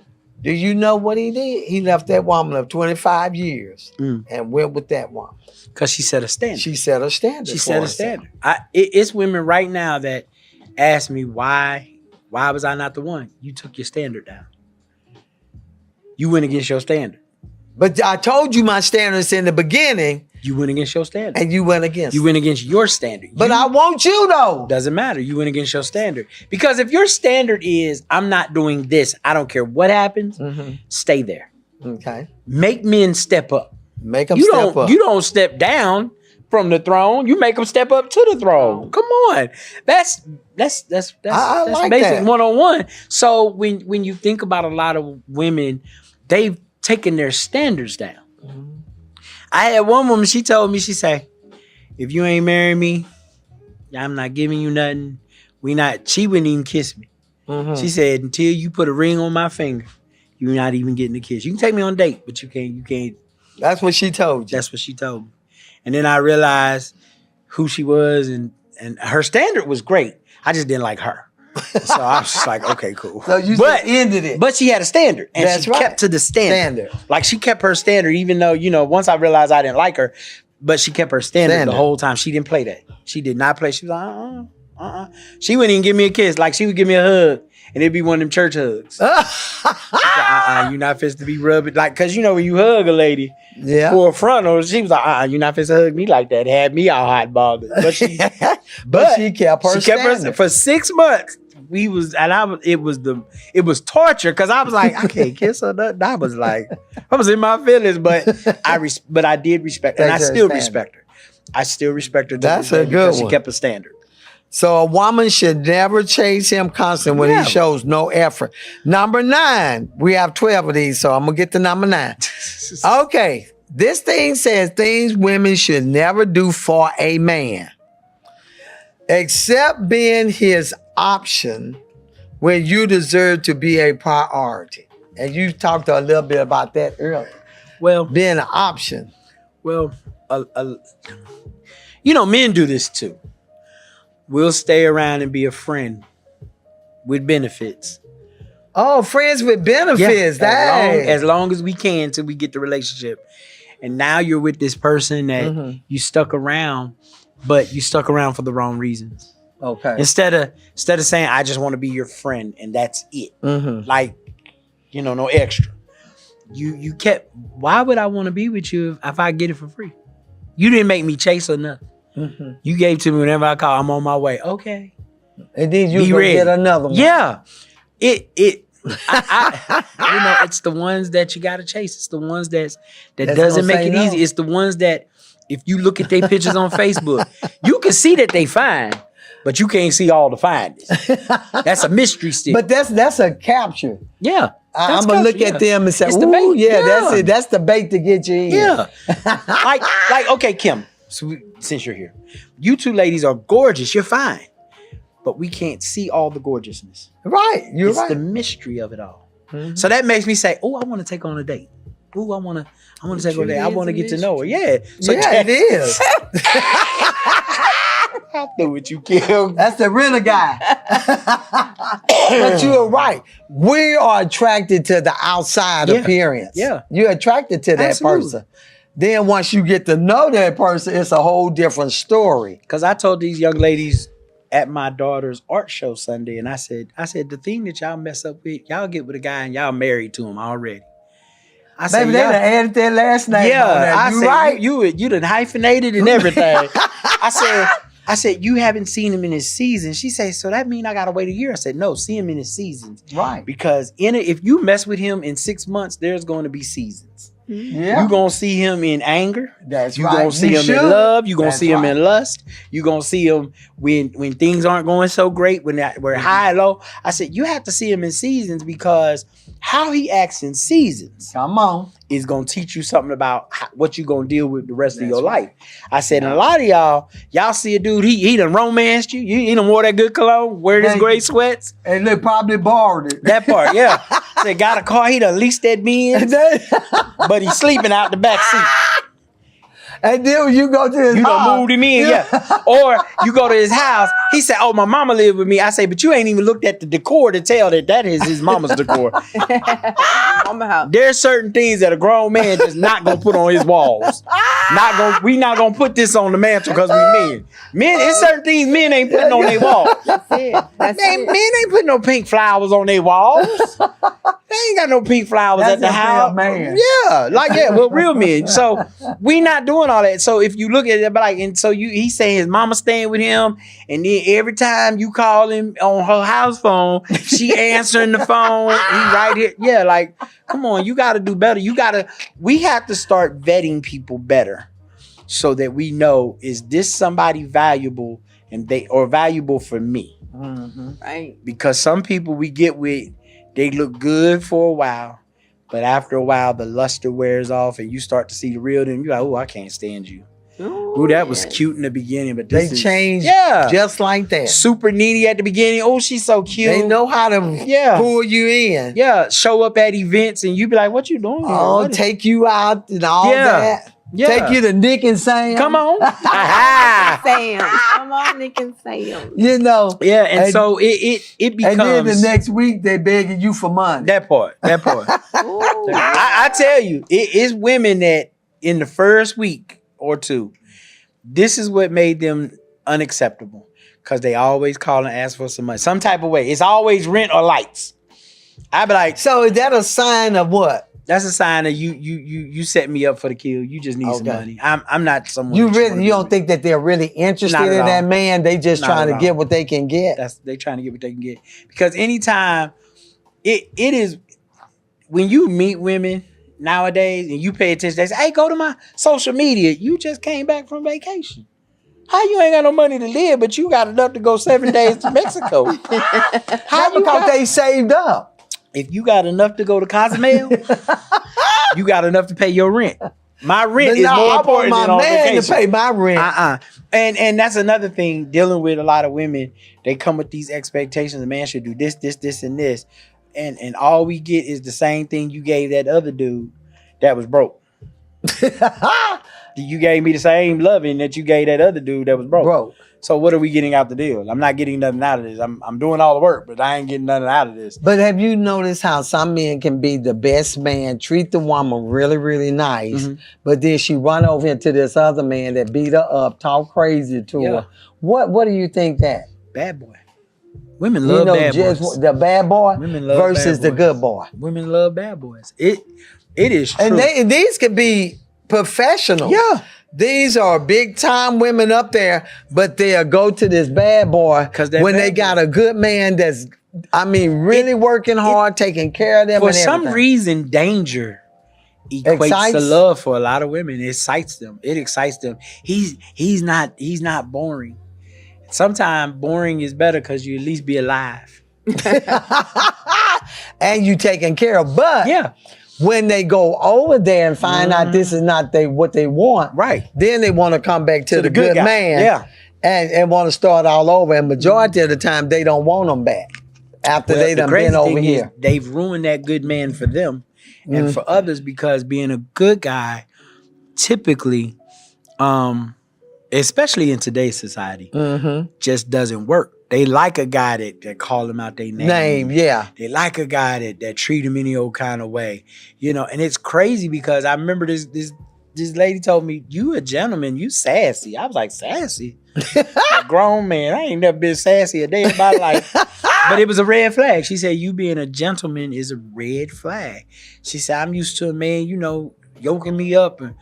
Do you know what he did? He left that woman of 25 years and went with that woman. Because she set a standard. She set a standard. She set a standard. It's women right now that ask me why was I not the one? You took your standard down. You went against your standard. But I told you my standards in the beginning. You went against your standard. And you went against You went against your standard. But I want you though. Doesn't matter. You went against your standard. Because if your standard is, I'm not doing this, I don't care what happens, stay there. Okay. Make men step up. Make them step up. You don't step down from the throne. You make them step up to the throne. Come on. That's like basic that. one-on-one. So when you think about a lot of women, they've taken their standards down. I had one woman, she told me, she said, if you ain't marry me, I'm not giving you nothing. She wouldn't even kiss me. She said, until you put a ring on my finger, you're not even getting a kiss. You can take me on a date, but you can't. That's what she told you. That's what she told me. And then I realized who she was and her standard was great. I just didn't like her. So I was just like, okay, cool. So you just ended it. But she had a standard. And That's she right. kept to the standard. Like she kept her standard, even though, once I realized I didn't like her, but she kept her standard the whole time. She didn't play that. She did not play. She was like, She wouldn't even give me a kiss. Like she would give me a hug. And it'd be one of them church hugs. Like, you're not supposed to be rubbing. Like, cause when you hug a lady for a frontal, she was like, you're not supposed to hug me like that. It had me all hot and bothered. But she kept her standard. For 6 months. It was torture because I was like, I can't kiss her. I was like, I was in my feelings, but I did respect her. And I still respect her. I still respect her. That's a good one. She kept a standard. So a woman should never chase him constantly when he shows no effort. Number 9, we have 12 of these, so I'm going to get to number 9. Okay, this thing says things women should never do for a man. Except being his option when you deserve to be a priority. And you talked a little bit about that earlier. Well, being an option. Well, men do this too. We'll stay around and be a friend with benefits. Oh, friends with benefits. As long as we can till we get the relationship. And now you're with this person that you stuck around, but you stuck around for the wrong reasons. Okay. Instead of saying, I just want to be your friend and that's it. Like, no extra. You kept, why would I want to be with you if I get it for free? You didn't make me chase or nothing. You gave to me whenever I call, I'm on my way. Okay. And then you go get another one. Yeah. It's the ones that you gotta chase. It's the ones that doesn't make it easy. It's the ones that if you look at their pictures on Facebook, you can see that they fine, but you can't see all the fineness. That's a mystery still. But that's a capture. Yeah. I'm gonna look at them and say, it's the bait. That's it. That's the bait to get you in. Yeah. like, okay, Kim, since you're here, you two ladies are gorgeous. You're fine. But we can't see all the gorgeousness. Right. It's the mystery of it all. So that makes me say, oh, I want to take on a date. Oh, I want to take on a date. I want to get to know her. Yeah. So it is. I know what you killed. That's the real guy. But you are right. We are attracted to the outside appearance. Yeah. You're attracted to that person. Then once you get to know that person, it's a whole different story. Because I told these young ladies at my daughter's art show Sunday, and I said, the thing that y'all mess up with, y'all get with a guy and y'all married to him already. I said, baby, they done added their last name. Yeah, I said, right? You done hyphenated and everything. I said, you haven't seen him in his season. She said, so that mean I gotta wait a year? I said, no, see him in his seasons. Right. Because if you mess with him in 6 months, there's going to be seasons. Yeah. You gonna see him in anger. That's You right. gonna see You him should. in love. You gonna That's see him right. in lust. You gonna see him when things aren't going so great, when we're high and low. I said you have to see him in seasons, because how he acts in seasons Come on. is gonna teach you something about what you gonna deal with the rest of That's your right. life. I said, and a lot of y'all see a dude, he done romanced you. He done wore that good cologne, wear his Thank gray you. sweats. And they probably borrowed it. That part, yeah. They got a car, he done leased that Benz, but he's sleeping out the back seat. And then when you go to his You house, done moved him in, yeah. Or you go to his house, he said, oh, my mama lived with me. I say, but you ain't even looked at the decor to tell that is his mama's decor. Mama house. There's certain things that a grown man just not gonna put on his walls. We not gonna put this on the mantle because we men. Men, it's certain things men ain't putting on their walls. That's it. That's Men it. ain't putting no pink flowers on their walls. They ain't got no pink flowers That's at the if they a house. man. Well, real men. So we not doing all that. So if you look at it, like, and so he saying his mama staying with him, and then every time you call him on her house phone, she answering the phone. He right here. Yeah, like, come on, you got to do better. We have to start vetting people better, so that we know, is this somebody valuable or valuable for me? Mm-hmm. Right. Because some people we get with, they look good for a while, but after a while the luster wears off and you start to see the real them. You're like, oh, I can't stand you. Ooh, that was cute in the beginning, but They change just like that. super needy at the beginning. Oh, she's so cute. They know how to pull you in. Yeah, show up at events and you be like, what you doing here? Oh, What is-" take you out and all that. Yeah. Take you to Nick and Sam. Come on. Aha. Sam. Come on, Nick and Sam. You know. Yeah, and so it becomes. And then the next week they begging you for money. That part. Ooh. I tell you, it's women that in the first week or two, this is what made them unacceptable, because they always call and ask for some money, some type of way. It's always rent or lights. I be like, So is that a sign of what? that's a sign that you set me up for the kill. You just need some money. I'm not someone. You that really wanna you be don't with. think that they're really interested Not at in that all. man? They just Not trying at to all. get what they can get. They trying to get what they can get, because anytime it is, when you meet women nowadays and you pay attention, they say, hey, go to my social media. You just came back from vacation. How you ain't got no money to live, but you got enough to go 7 days to Mexico? How you Because got, they saved up. if you got enough to go to Cozumel, you got enough to pay your rent. My rent is No, more I want important my than on man vacation. to pay my rent. And that's another thing, dealing with a lot of women. They come with these expectations. A man should do this, this, this, and this. And all we get is the same thing you gave that other dude that was broke. You gave me the same loving that you gave that other dude that was broke. Bro. So what are we getting out the deal? I'm not getting nothing out of this. I'm doing all the work, but I ain't getting nothing out of this. But have you noticed how some men can be the best man, treat the woman really, really nice, but then she run over into this other man that beat her up, talk crazy to her. What do you think that? Bad boy. Women love bad boys. The bad boy Women love versus bad the boys. good boy. Women love bad boys. It is true. And these could be professional. Yeah. These are big time women up there, but they'll go to this bad boy 'Cause that when bad they boy- got a good man that's, really working hard, taking care of them. For and some everything. reason, danger equates Excites? to love for a lot of women. It excites them. He's not boring. Sometimes boring is better because you at least be alive. And you taken care of. But Yeah. when they go over there and find out this is not what they want, Right. then they want to come back to the good guy. man, Yeah. and want to start all over. And majority of the time, they don't want them back after Well, they the done crazy been over thing here. is they've ruined that good man for them and for others, because being a good guy typically, especially in today's society, just doesn't work. They like a guy that call them out their name. Yeah. They like a guy that treat them any old kind of way, and it's crazy because I remember this lady told me, you a gentleman, you sassy. I was like, sassy? A grown man. I ain't never been sassy a day in my life. But it was a red flag. She said, you being a gentleman is a red flag. She said, I'm used to a man, yoking me up and,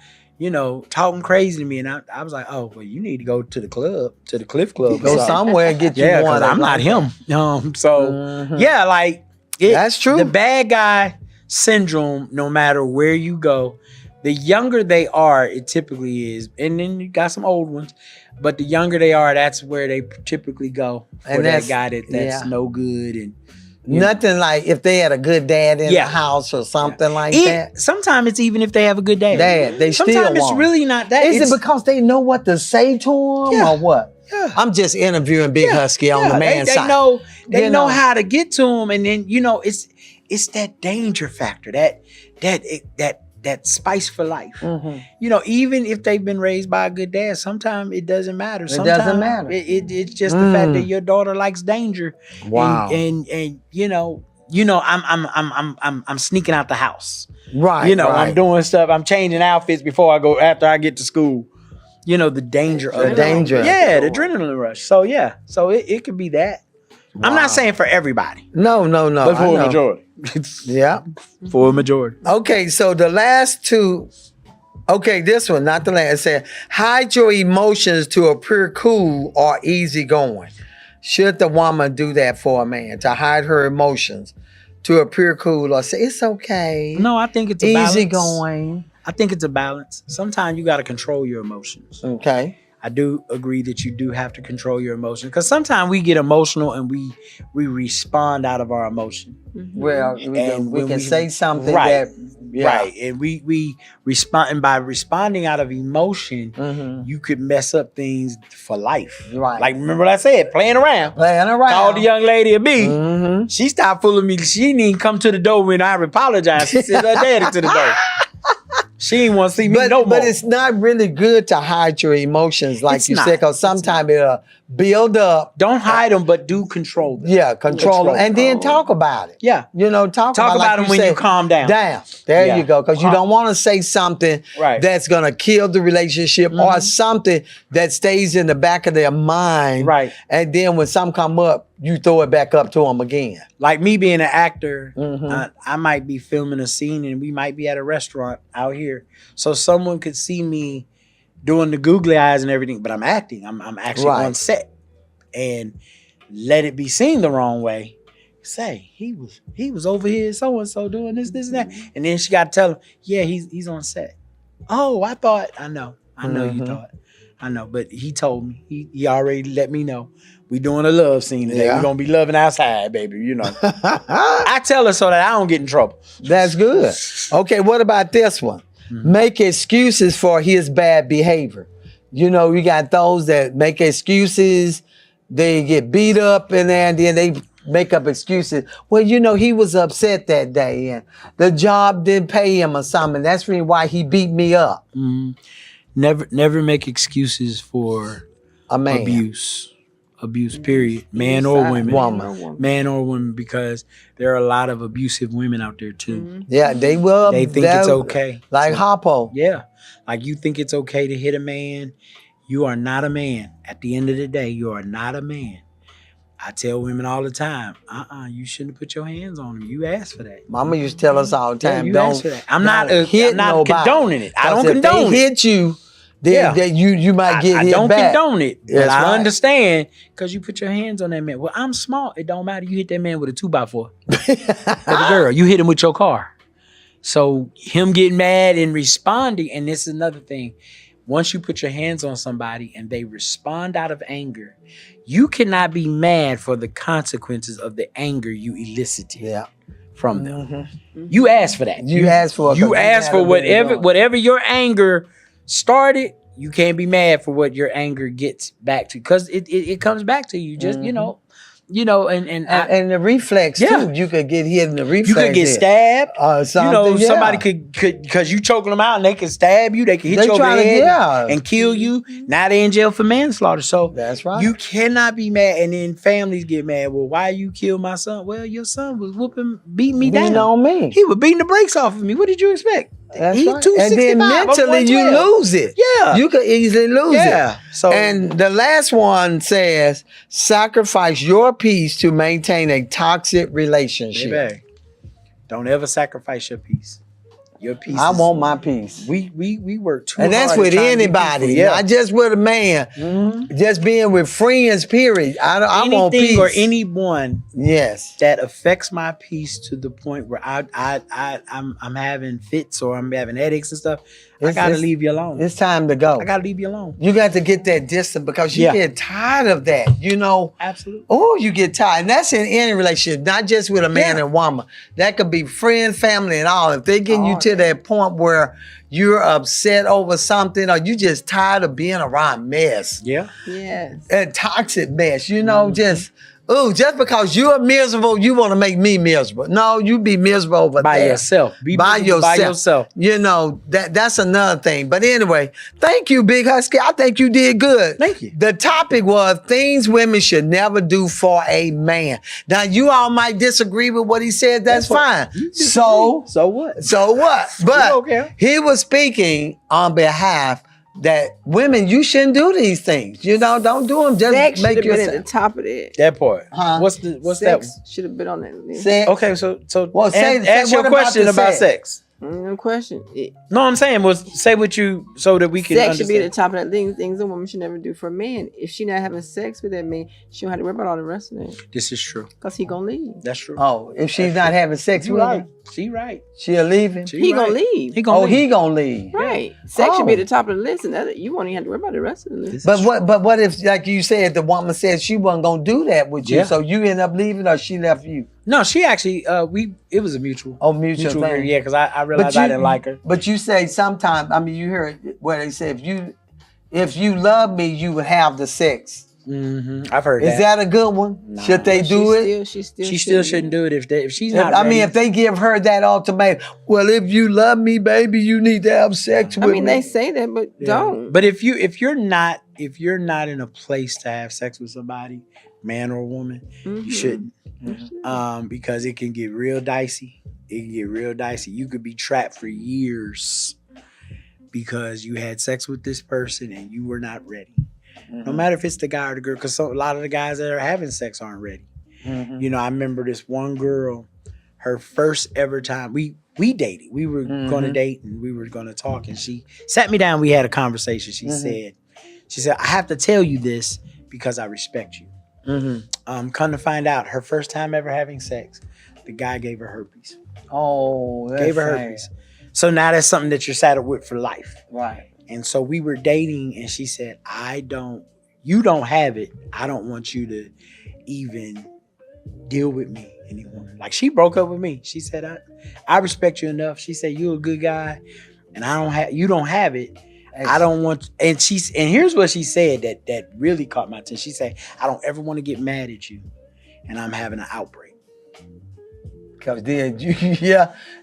talking crazy to me. And I was like, oh, well, you need to go to the club, to the Cliff Club. or Go something. somewhere and get you Yeah, one. because I'm not like him. that. Yeah, like That's true. The bad guy syndrome, no matter where you go. The younger they are, it typically is. And then you got some old ones. But the younger they are, that's where they typically go for And that guy that's yeah. no good. And Nothing like if they had a good dad in the house or something like that. Sometimes it's even if they have a good dad. They Sometimes still it's won't. really not that. Is it because they know what to say to him or what? Yeah. I'm just interviewing Big Husky on the man's they side. know they know how to get to him, and then it's that danger factor, that spice for life. Mm-hmm. Even if they've been raised by a good dad, sometimes it doesn't matter. It doesn't matter. It's just the fact that your daughter likes danger. Wow. And I'm sneaking out the house. Right. I'm doing stuff. I'm changing outfits after I get to school. The danger of the danger. Yeah, the adrenaline rush. So yeah, it could be that. Wow. I'm not saying for everybody. No. But for a majority. Yeah. For a majority. Okay, so the last two. Okay, this one, not the last. It said, hide your emotions to appear cool or easygoing. Should the woman do that for a man, to hide her emotions to appear cool or say it's okay? No, I think it's a balance. Easygoing. I think it's a balance. Sometimes you got to control your emotions. Okay. I do agree that you do have to control your emotions, because sometimes we get emotional and we respond out of our emotion. Well, we can say something right, that right, and we respond, and by responding out of emotion, you could mess up things for life. Right. Like, remember what I said, playing around. Called the young lady a B. She stopped fooling me. She didn't even come to the door when I apologized. She sent her daddy to the door. She didn't want to see me no more. But it's not really good to hide your emotions, like you said, because sometimes it'll build up. Don't hide them, but do control them. Yeah, control them. And then talk about it. Yeah. Talk about like them when you calm down. There you go. Because you don't want to say something that's going to kill the relationship or something that stays in the back of their mind. Right. And then when something come up, you throw it back up to them again. Like me being an actor, I might be filming a scene and we might be at a restaurant out here. So someone could see me doing the googly eyes and everything, but I'm acting. I'm actually on set. And let it be seen the wrong way. Say, he was over here so-and-so doing this and that. And then she got to tell him, yeah, he's on set. Oh, I know you thought. I know, but he told me. He already let me know. We doing a love scene today. We're going to be loving outside, baby, I tell her so that I don't get in trouble. That's good. Okay, what about this one? Make excuses for his bad behavior. We got those that make excuses. They get beat up and then they make up excuses. Well, he was upset that day and the job didn't pay him or something. That's really why he beat me up. Never make excuses for a man. Abuse, period. Man or women. Man or woman, because there are a lot of abusive women out there too. Yeah, they will. They think it's okay. Like Harpo. Yeah. Like you think it's okay to hit a man. You are not a man. At the end of the day, you are not a man. I tell women all the time, you shouldn't put your hands on him. You asked for that. Mama used to tell us all the time, you don't asked for that. I'm not condoning it. I don't if condone they it. hit you, then you might get hit back. I don't condone it. But I understand, because you put your hands on that man. Well, I'm small. It don't matter. You hit that man with a 2x4. But the girl, you hit him with your car. So him getting mad and responding, and this is another thing. Once you put your hands on somebody and they respond out of anger, you cannot be mad for the consequences of the anger you elicited from them. You asked for that. You asked for whatever your anger started. You can't be mad for what your anger gets back to, because it comes back to you. Just and the reflex too. You could get hit in the reflex. You could get stabbed. Something, somebody could because you choking them out and they can stab you. They can hit you over the head and kill you. Now they in jail for manslaughter. So that's right. You cannot be mad, and then families get mad. Well, why you kill my son? Well, your son was beating me down on me. He was beating the brakes off of me. What did you expect? That's right. And then mentally you lose it. Yeah. You could easily lose it. So, and the last one says, sacrifice your peace to maintain a toxic relationship. Baby, don't ever sacrifice your peace. Your piece. I want my piece. We work too And hard. that's to with try and get anybody, people, not just with a man. Mhm. Just being with friends, period. I want Anything peace. or anyone Yes. that affects my peace to the point where I'm having fits or I'm having headaches and stuff. I gotta leave you alone. It's time to go. I gotta leave you alone. You got to get that distance because you get tired of that. You know. Absolutely. Oh, you get tired. And that's in any relationship, not just with a man and woman. That could be friends, family, and all. If they're getting you to that point where you're upset over something or you just tired of being around mess. Yeah. Yes. A toxic mess, you know, just because you're miserable, you want to make me miserable. No, you be miserable over By there. yourself. Be by miserable yourself. by yourself. You know, that's another thing. But anyway, thank you, Big Husky. I think you did good. Thank you. The topic was things women should never do for a man. Now, you all might disagree with what he said. That's fine. So what? So what? But okay. he was speaking on behalf that women, you shouldn't do these things. You know, don't do them. Just Sex should make have been at yourself. the top of that. That part. Huh? What's that? Sex should have been on that list. Sex. Okay, so Well, ask your what about question the about sex? sex. No question. No, I'm saying was say what you so that we can Sex should be at the understand. top of that thing. Things a woman should never do for a man. If she not having sex with that man, she don't have to worry about all the rest of it. This is true. Cause he gonna leave. That's true. Oh, if she's not having sex You with right. him, She right. she'll leave him. She He right. gonna leave. He gonna Oh, leave. he gonna leave. Right. Sex should be at Oh. the top of the list, and that you won't even have to worry about the rest of the list. But what if, like you said, the woman said she wasn't gonna do that with you, Yeah. so you end up leaving or she left you? No, she actually it was a mutual. Oh, mutual thing. agreement, yeah, because I realized I didn't like her. But you say sometimes, I mean, you hear where they say if you love me, you would have the sex. Mm-hmm. I've heard Is that a good one? Nah. Should they do it? She Still shouldn't do it if she's not. I mean, ready. if they give her that ultimatum, well, if you love me, baby, you need to have sex with I mean, me. they say that, but Yeah. don't. But if you're not in a place to have sex with somebody, man or woman, Mhm. you shouldn't. Mhm. Because it can get real dicey. It can get real dicey. You could be trapped for years because you had sex with this person and you were not ready. No matter if it's the guy or the girl, because a lot of the guys that are having sex aren't ready. Mhm. You know, I remember this one girl, her first ever time, we dated. We were going to date and we were going to talk, and she sat me down. We had a conversation. She said, I have to tell you this because I respect you. Come to find out, her first time ever having sex, the guy gave her herpes. Oh, that's Gave her sad. herpes. So now that's something that you're saddled with for life. Right. And so we were dating, and she said, you don't have it. I don't want you to even deal with me anymore. Like, she broke up with me. She said, I respect you enough. She said, you're a good guy, and you don't have it. I don't want, and here's what she said that really caught my attention. She said, I don't ever want to get mad at you, and I'm having an outbreak. Cause then and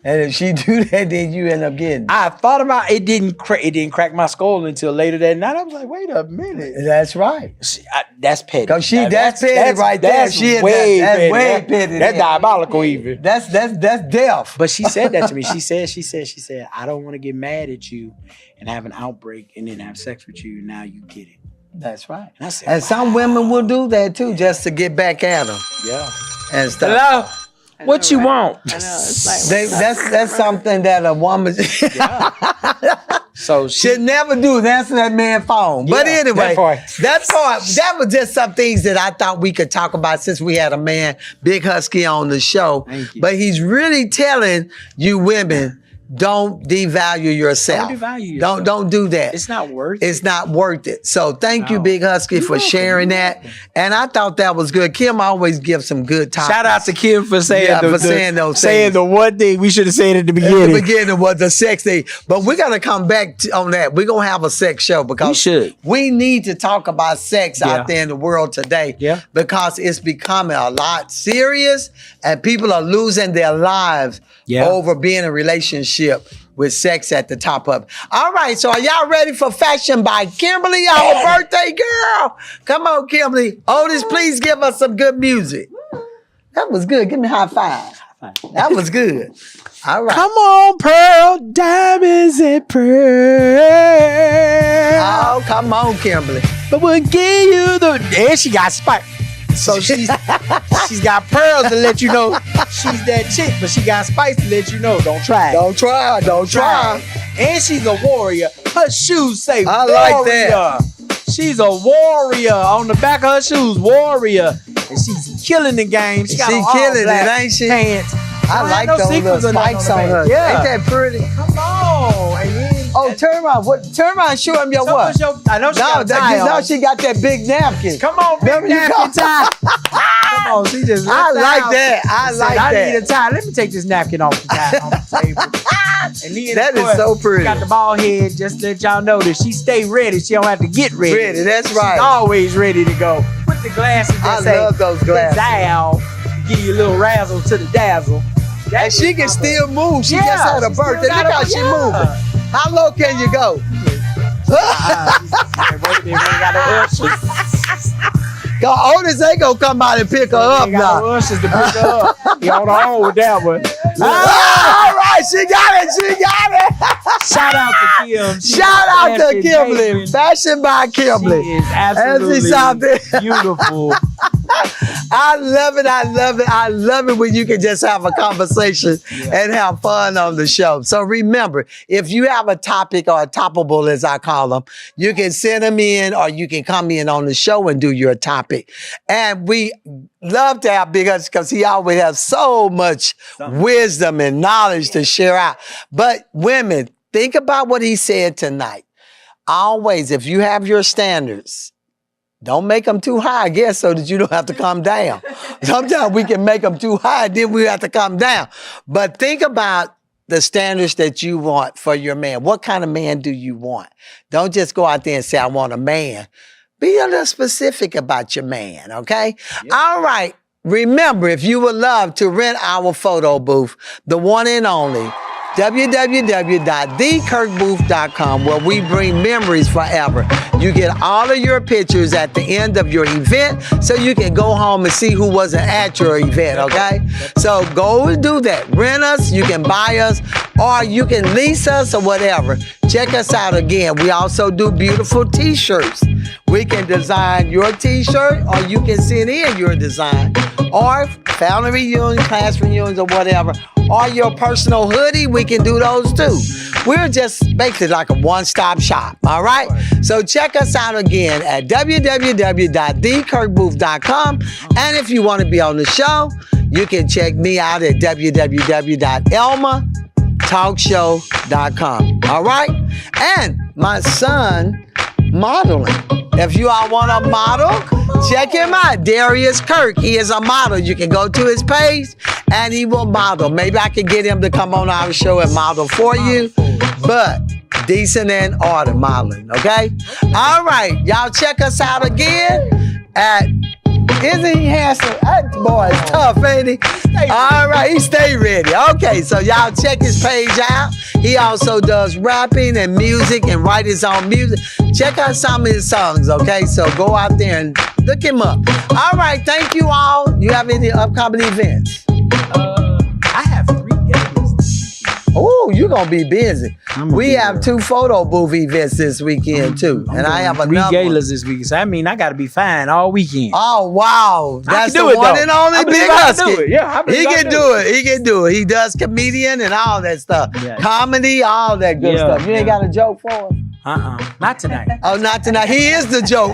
if she do that, then you end up getting. I thought about it. Didn't crack my skull until later that night. I was like, wait a minute. That's right. That's petty. Cause Now, that's petty right there. That's That's way way petty. petty. That's diabolical even. That's death. But she said that to me. She said, I don't want to get mad at you and have an outbreak and then have sex with you. Now you get it. That's right. And I said, And some women will do that too, just to get back at them yeah. and stuff. Hello. I What know, you right? want? I know. It's like That's something that a woman So she should never do. Answer that man's phone. But Yeah, anyway, that part. that was just some things that I thought we could talk about since we had a man, Big Husky, on the show. Thank you. But he's really telling you women, don't devalue yourself. Don't devalue yourself. Don't do that. It's not worth it. It's not worth it. So thank you, No. Big Husky, for sharing that. And I thought that was good. Kim always gives some good topics. Shout out to Kim for saying saying those saying things. the one thing we should have said at the At beginning. the beginning was the sex thing. But we're going to come back on that. We're going to have a sex show because We should. we need to talk about sex Yeah. out there in the world today. Yeah. Because it's becoming a lot serious and people are losing their lives over being in a relationship with sex at the top of it. All right, so are y'all ready for Fashion by Kimberley, our birthday girl? Come on, Kimberley. Otis, please give us some good music. That was good. Give me a high five. That was good. All right. Come on, Pearl, diamonds and pearls. Oh, come on, Kimberley. But we'll give you and she got So she's got pearls to let you know she's that chick, but she got spice to let you know don't try. Don't try. And she's a warrior. Her shoes say I warrior. like that. She's a warrior on the back of her shoes, warrior. And she's killing the game. She got on all killing black it, ain't she? pants. I Don't like have no those sequins little or nothing spikes on the on her. back. Yeah. Ain't that pretty? Come on. And then, Oh, turn around. Turn around and show him your what? I know she got a tie you know on. she got that big napkin. Come on, big Remember you napkin got- tie. Come on, she just I left the like house that. I and said, like I that. need a tie. Let me take this napkin off the tie on the table. And then, That of is course, so pretty. she got the bald head. Just to let y'all know that she stay ready. She don't have to get ready. Ready, that's She's right. always ready to go. With the glasses that I say love those glasses. Dazzle, give you a little razzle to the dazzle. And she can still move. She just had a she still birthday. got Look how she moving. How low can you go? Cause Otis ain't gonna come out and pick her up now. Ushers to pick her up. He on her own with that one. All right, she got it. Shout out to Kim. She's Shout out to fashion Kimberley. maven. Fashion by She Kimberley. is absolutely something. beautiful. I love it. I love it when you can just have a conversation and have fun on the show. So remember, if you have a topic or a toppable, as I call them, you can send them in or you can come in on the show and do your topic. And we love to have Big Husky because he always has so much wisdom and knowledge to share out. But women, think about what he said tonight. Always, if you have your standards, don't make them too high, I guess, so that you don't have to come down. Sometimes we can make them too high, then we have to come down. But think about the standards that you want for your man. What kind of man do you want? Don't just go out there and say, I want a man. Be a little specific about your man, okay? Yep. All right. Remember, if you would love to rent our photo booth, the one and only, www.thekirkbooth.com, where we bring memories forever. You get all of your pictures at the end of your event so you can go home and see who wasn't at your event, okay? So go do that. Rent us, you can buy us, or you can lease us or whatever. Check us out again. We also do beautiful t-shirts. We can design your t-shirt or you can send in your design, or family reunions, class reunions, or whatever. Or your personal hoodie, we can do those too. We're just basically like a one-stop shop, all right? So check us out again at www.thekirkbooth.com. And if you want to be on the show, you can check me out at www.elmatalkshow.com, all right? And my son, modeling. If you all want a model, check him out. Darius Kirk. He is a model. You can go to his page and he will model. Maybe I can get him to come on our show and model for you. But decent and order modeling, okay? All right. Y'all check us out again at... Isn't he handsome? That boy is tough, ain't he? All right, he stay ready. Okay, so y'all check his page out. He also does rapping and music and write his own music. Check out some of his songs, okay? So go out there and look him up. All right, thank you all. You have any upcoming events? I have 3 games. Oh, you're going to be busy. We have 2 photo booth events this weekend, too. And I have another 3 galas this week. So I mean, I got to be fine all weekend. Oh, wow. That's the one and only Big Husky. Yeah, He can do it. He can do it. He does comedian and all that stuff. Yeah. Comedy, all that good stuff. You ain't got a joke for us? Not tonight. Oh, not tonight. He is the joke.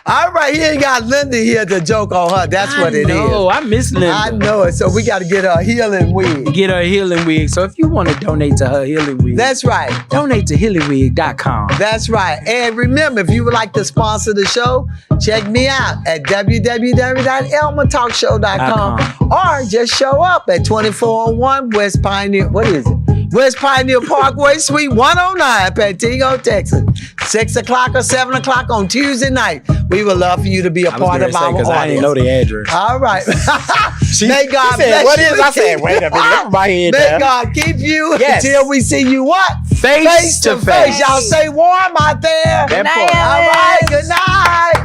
All right, he ain't got Linda here to joke on her. That's what it is. Oh, I miss Linda. I know it. So we got to get her a healing wig. Get her a healing wig. So if you want to donate to her healing wig, That's right. donate to healingwig.com. That's right. And remember, if you would like to sponsor the show, check me out at www.elmatalkshow.com or just show up at 2401 West Pioneer. What is it? West Pioneer Parkway, Suite 109, Pantego, Texas. 6 o'clock or 7 o'clock on Tuesday night. We would love for you to be a part of our audience. I didn't know the address. All right. May God bless what you. is? I said, wait a minute. Let my head May down. God keep you Yes. until we see you what? Face to face. Y'all stay warm out there. That part. All right. Good night.